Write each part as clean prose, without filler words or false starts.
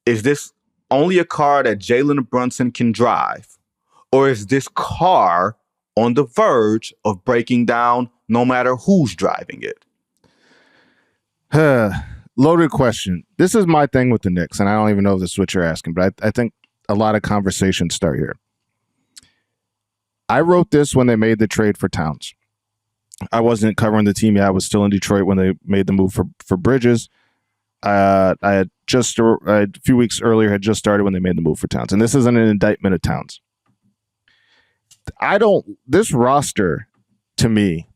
is this only a car that Jalen Brunson can drive? Or is this car on the verge of breaking down no matter who's driving it? Loaded question. This is my thing with the Knicks, and I don't even know if this is what you're asking, but I think a lot of conversations start here. I wrote this when they made the trade for Towns. I wasn't covering the team yet. I was still in Detroit when they made the move for Bridges. I had just a few weeks earlier had just started when they made the move for Towns, and this isn't an indictment of Towns. This roster, to me,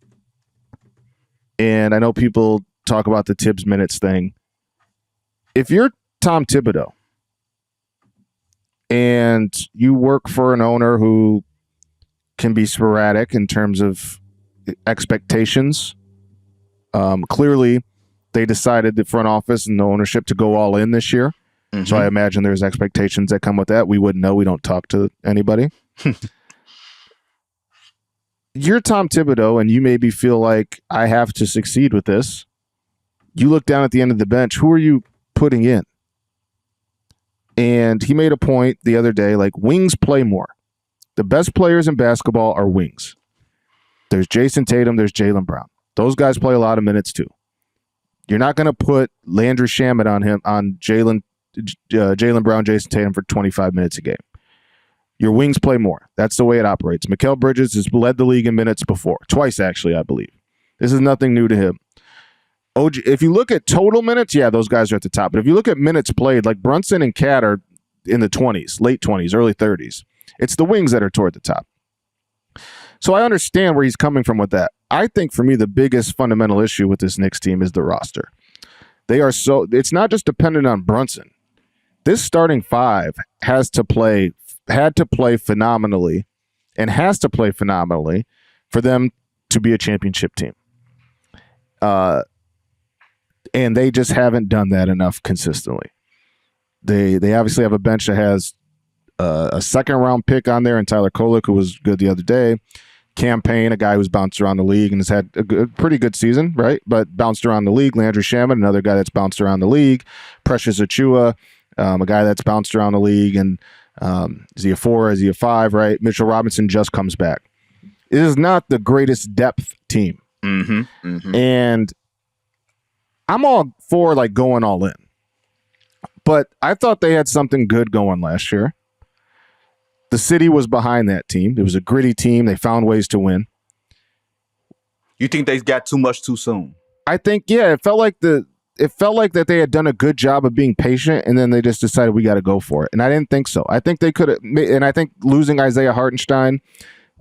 and I know people talk about the Tibbs minutes thing. If you're Tom Thibodeau and you work for an owner who can be sporadic in terms of expectations, clearly they decided the front office and the ownership to go all in this year. Mm-hmm. So I imagine there's expectations that come with that. We wouldn't know. We don't talk to anybody. You're Tom Thibodeau and you maybe feel like I have to succeed with this. You look down at the end of the bench. Who are you putting in? And he made a point the other day, like, wings play more. The best players in basketball are wings. There's Jason Tatum, there's Jaylen Brown. Those guys play a lot of minutes too. You're not going to put Landry Shamet on Jaylen Brown, Jason Tatum for 25 minutes a game. Your wings play more. That's the way it operates. Mikal Bridges has led the league in minutes before. Twice, actually, I believe. This is nothing new to him. OG, if you look at total minutes, yeah, those guys are at the top. But if you look at minutes played, like Brunson and Cat are in the 20s, late 20s, early 30s. It's the wings that are toward the top. So I understand where he's coming from with that. I think for me, the biggest fundamental issue with this Knicks team is the roster. It's not just dependent on Brunson. This starting five had to play phenomenally and has to play phenomenally for them to be a championship team. And they just haven't done that enough consistently. They obviously have a bench that has a second-round pick on there, and Tyler Kolek, who was good the other day. Campaign, a guy who's bounced around the league and has had a pretty good season, right? But bounced around the league. Landry Shamet, another guy that's bounced around the league. Precious Achiuwa, a guy that's bounced around the league. And is he a 4? Is he a 5, right? Mitchell Robinson just comes back. It is not the greatest depth team. Mm-hmm, mm-hmm. And I'm all for like going all in. But I thought they had something good going last year. The city was behind that team. It was a gritty team. They found ways to win. You think they got too much too soon? I think, yeah, it felt like that they had done a good job of being patient, and then they just decided we got to go for it. And I didn't think so. I think they could have, and I think losing Isaiah Hartenstein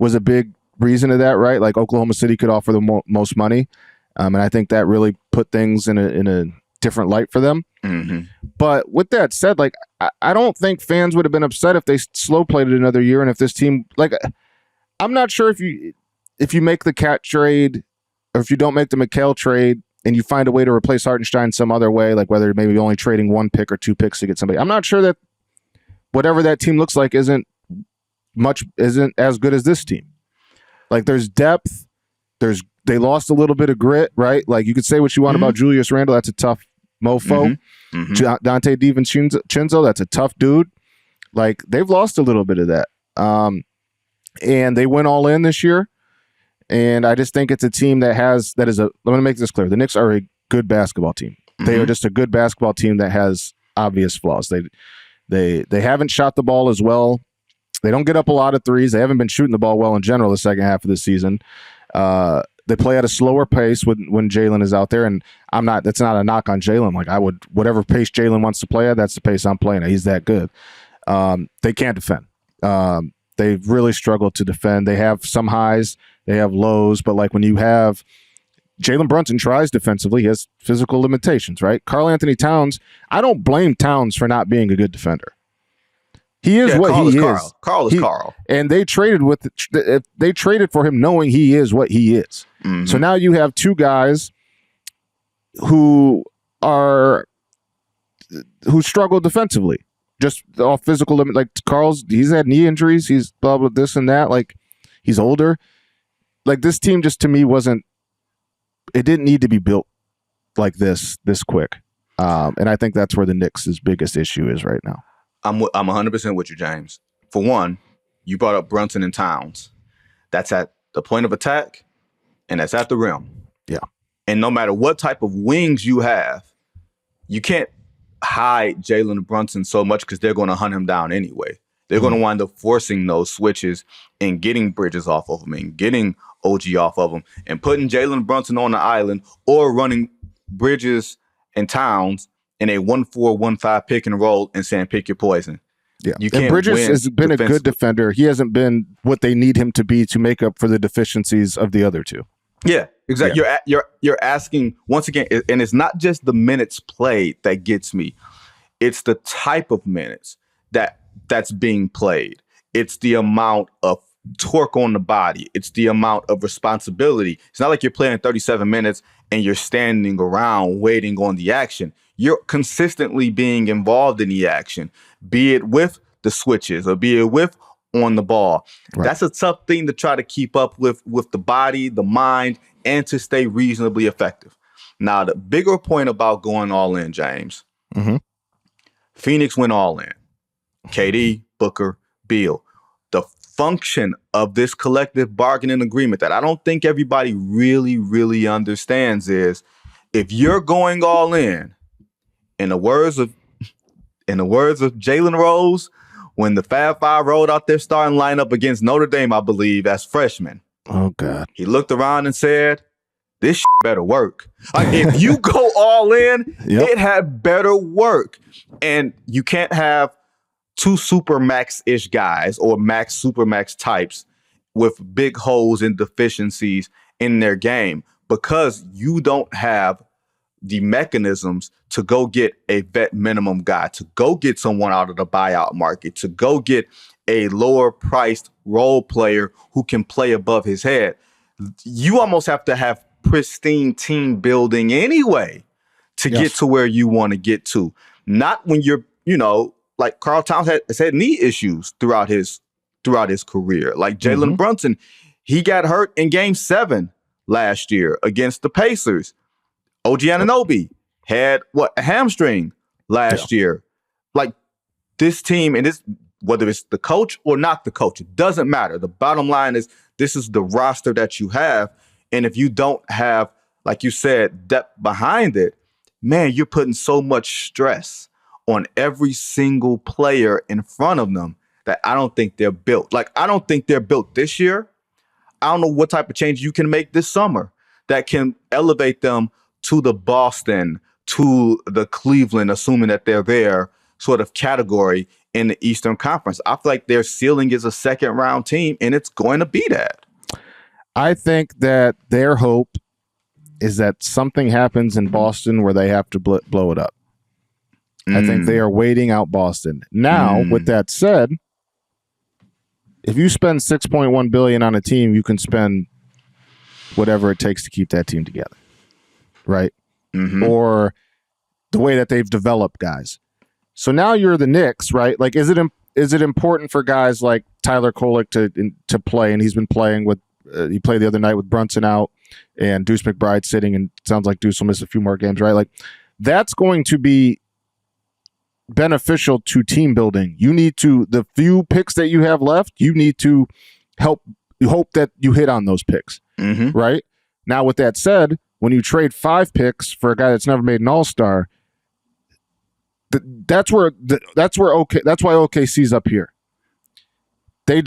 was a big reason of that, right? Like Oklahoma City could offer the most money, and I think that really put things in a different light for them. Mm-hmm. But with that said, like I don't think fans would have been upset if they slow played it another year, and if this team, like, I'm not sure if you make the Cat trade or if you don't make the Mikal trade and you find a way to replace Hartenstein some other way, like whether maybe only trading 1 pick or 2 picks to get somebody. I'm not sure that whatever that team looks like isn't as good as this team. Like there's depth, they lost a little bit of grit, right? Like you could say what you want about Julius Randle, that's a tough mofo. Mm-hmm. Dante DiVincenzo, that's a tough dude. Like they've lost a little bit of that. And they went all in this year. And I just think it's a team let me make this clear. The Knicks are a good basketball team. Mm-hmm. They are just a good basketball team that has obvious flaws. They haven't shot the ball as well. They don't get up a lot of threes. They haven't been shooting the ball well in general the second half of the season. They play at a slower pace when Jalen is out there, and that's not a knock on Jalen. Like whatever pace Jalen wants to play at, that's the pace I'm playing at. He's that good. They can't defend. They've really struggled to defend. They have some highs, they have lows, but like when you have Jalen Brunson tries defensively, he has physical limitations, right? Karl-Anthony Towns, I don't blame Towns for not being a good defender. He is what he is. Carl is Carl. And they traded for him knowing he is what he is. Mm-hmm. So now you have two guys who struggle defensively. Just off physical limit. Like he's had knee injuries. He's blah, blah, this and that. Like he's older. Like this team just to me it didn't need to be built like this quick. And I think that's where the Knicks' biggest issue is right now. I'm 100% with you, James. For one, you brought up Brunson and Towns. That's at the point of attack, and that's at the rim. Yeah. And no matter what type of wings you have, you can't hide Jalen Brunson so much because they're going to hunt him down anyway. They're going to wind up forcing those switches and getting Bridges off of him and getting OG off of him and putting Jalen Brunson on the island or running Bridges and Towns in a 1-4-1-5 pick and roll and saying pick your poison. Yeah, you can't and Bridges has been a good defender. He hasn't been what they need him to be to make up for the deficiencies of the other two. Yeah, exactly. Yeah. You're asking once again, and it's not just the minutes played that gets me. It's the type of minutes that's being played. It's the amount of torque on the body. It's the amount of responsibility. It's not like you're playing 37 minutes and you're standing around waiting on the action. You're consistently being involved in the action, be it with the switches or be it with on the ball. Right. That's a tough thing to try to keep up with the body, the mind, and to stay reasonably effective. Now, the bigger point about going all in, James, Phoenix went all in. KD, Booker, Beal. The function of this collective bargaining agreement that I don't think everybody really, really understands is if you're going all in the words of Jalen Rose, when the Fab Five rolled out their starting lineup against Notre Dame, I believe, as freshmen. Oh, God. He looked around and said, this better work. Like, if you go all in, it had better work. And you can't have two super max-ish guys or max super max types with big holes and deficiencies in their game because you don't have the mechanisms to go get a vet minimum guy, to go get someone out of the buyout market, to go get a lower priced role player who can play above his head. You almost have to have pristine team building anyway to get to where you want to get to. Not when you're, like Karl Towns has had knee issues throughout his career. Like Jalen Brunson, he got hurt in Game 7 last year against the Pacers. OG Anunoby had a hamstring last year. Like this team, and this, whether it's the coach or not the coach, it doesn't matter. The bottom line is this is the roster that you have. And if you don't have, like you said, depth behind it, man, you're putting so much stress on every single player in front of them that I don't think they're built. Like, I don't think they're built this year. I don't know what type of change you can make this summer that can elevate them to the Boston, to the Cleveland, assuming that they're there, sort of category in the Eastern Conference. I feel like their ceiling is a second round team, and it's going to be that. I think that their hope is that something happens in Boston where they have to blow it up. I think they are waiting out Boston. Now, with that said, if you spend $6.1 billion on a team, you can spend whatever it takes to keep that team together, right? Or the way that they've developed guys. So now you're the Knicks, right? Like, is it important for guys like Tyler Kolek to play? And he's been playing with. He played the other night with Brunson out and Deuce McBride sitting, and it sounds like Deuce will miss a few more games, right? Like, that's going to be beneficial to team building. You need to, the few picks that you have left, you need to hope that you hit on those picks, right? Now, with that said, when you trade 5 picks for a guy that's never made an All-Star, that's why OKC's up here. They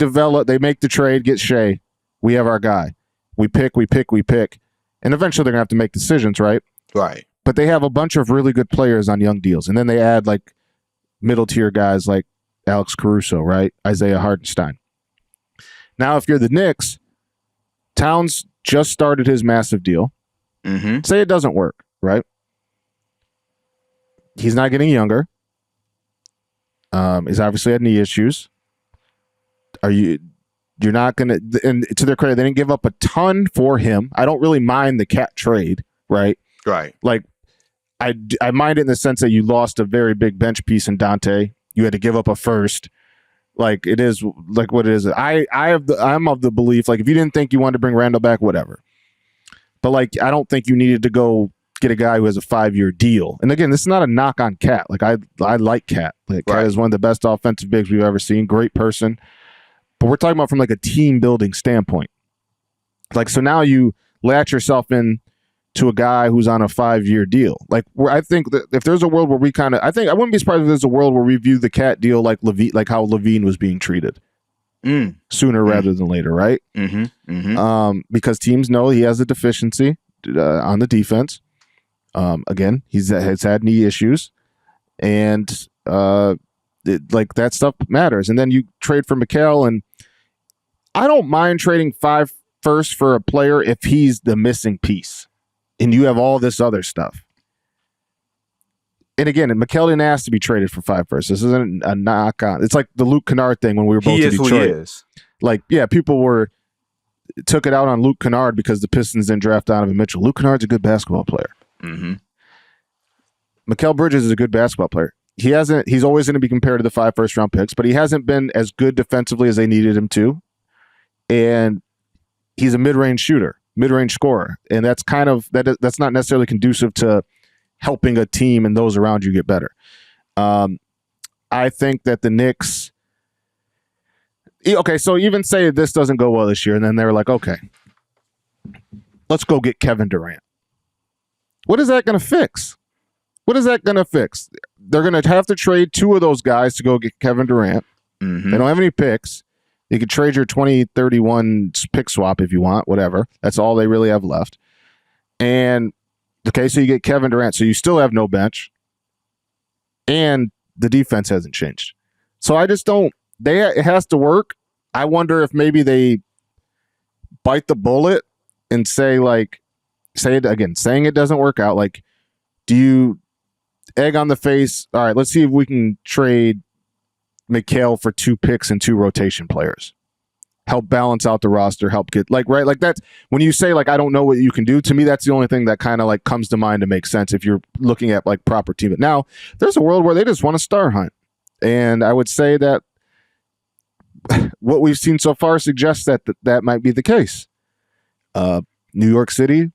make the trade, get Shea. We have our guy. We pick. And eventually they're going to have to make decisions, right? Right. But they have a bunch of really good players on young deals. And then they add like middle tier guys like Alex Caruso, right? Isaiah Hartenstein. Now, if you're the Knicks, Towns just started his massive deal. Say it doesn't work, right? He's not getting younger. He's obviously had knee issues. You're not going to, and to their credit, they didn't give up a ton for him. I don't really mind the Cat trade, right? Right. Like, I mind it in the sense that you lost a very big bench piece in Dante. You had to give up a first. Like, it is like what it is. I'm of the belief, like, if you didn't think you wanted to bring Randall back, whatever. But, like, I don't think you needed to go get a guy who has a 5-year deal. And again, this is not a knock on Cat. Like I like Cat. Like Cat is one of the best offensive bigs we've ever seen. Great person. But we're talking about from like a team building standpoint. Like, so now you latch yourself in to a guy who's on a 5-year deal. Like, I think that if there's a world where we kind of, I wouldn't be surprised if there's a world where we view the Cat deal like how Levine was being treated sooner rather than later, right? Because teams know he has a deficiency on the defense. Again, has had knee issues, and like that stuff matters. And then you trade for Mikal, and I don't mind trading 5 firsts for a player if he's the missing piece, and you have all this other stuff. And again, Mikal didn't ask to be traded for 5 firsts. This isn't a knock on. It's like the Luke Kennard thing when we were both in Detroit. He is. Like, yeah, people took it out on Luke Kennard because the Pistons didn't draft Donovan Mitchell. Luke Kennard's a good basketball player. Mikal Bridges is a good basketball player. He's always going to be compared to the 5 first-round picks, but he hasn't been as good defensively as they needed him to. And he's a mid-range shooter, mid-range scorer. And that's kind of that's not necessarily conducive to helping a team and those around you get better. I think that the Knicks, okay, so even say this doesn't go well this year, and then they're like, okay, let's go get Kevin Durant. What is that going to fix? What is that going to fix? They're going to have to trade 2 of those guys to go get Kevin Durant. They don't have any picks. You could trade your 2031 pick swap if you want, whatever. That's all they really have left. And, okay, so you get Kevin Durant. So you still have no bench. And the defense hasn't changed. So I just don't. It has to work. I wonder if maybe they bite the bullet and say saying it doesn't work out. Like, do you egg on the face? All right, let's see if we can trade Mikal for 2 picks and 2 rotation players. Help balance out the roster. Help get right. Like that's when you say like I don't know what you can do. To me, that's the only thing that kind of like comes to mind to make sense if you're looking at like proper team. But now there's a world where they just want a star hunt, and I would say that what we've seen so far suggests that might be the case. New York City,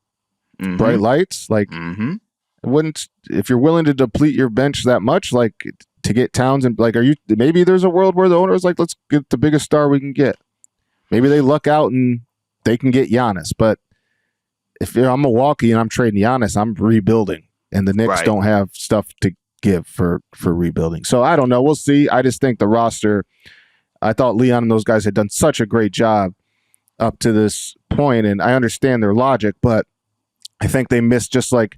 bright lights. Like, wouldn't if you're willing to deplete your bench that much, like to get Towns and like, maybe there's a world where the owner is like, let's get the biggest star we can get. Maybe they luck out and they can get Giannis. But if I'm Milwaukee and I'm trading Giannis, I'm rebuilding, and the Knicks don't have stuff to give for rebuilding. So I don't know. We'll see. I just think the roster. I thought Leon and those guys had done such a great job up to this point, and I understand their logic, but I think they missed just like,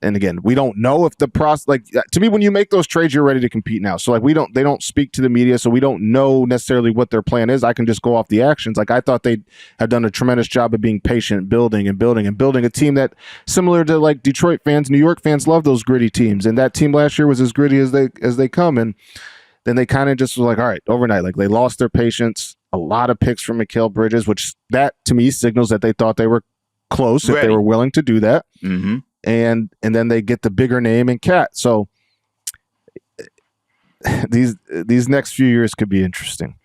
and again, we don't know if the process, like to me, when you make those trades, you're ready to compete now. So like they don't speak to the media, so we don't know necessarily what their plan is. I can just go off the actions. Like I thought they have done a tremendous job of being patient, building a team that similar to like Detroit fans, New York fans love those gritty teams, and that team last year was as gritty as they come. And then they kind of just was like, all right, overnight, like they lost their patience. A lot of picks from Mikal Bridges, which that to me signals that they thought they were close if they were willing to do that. And then they get the bigger name in Cat. So these next few years could be interesting.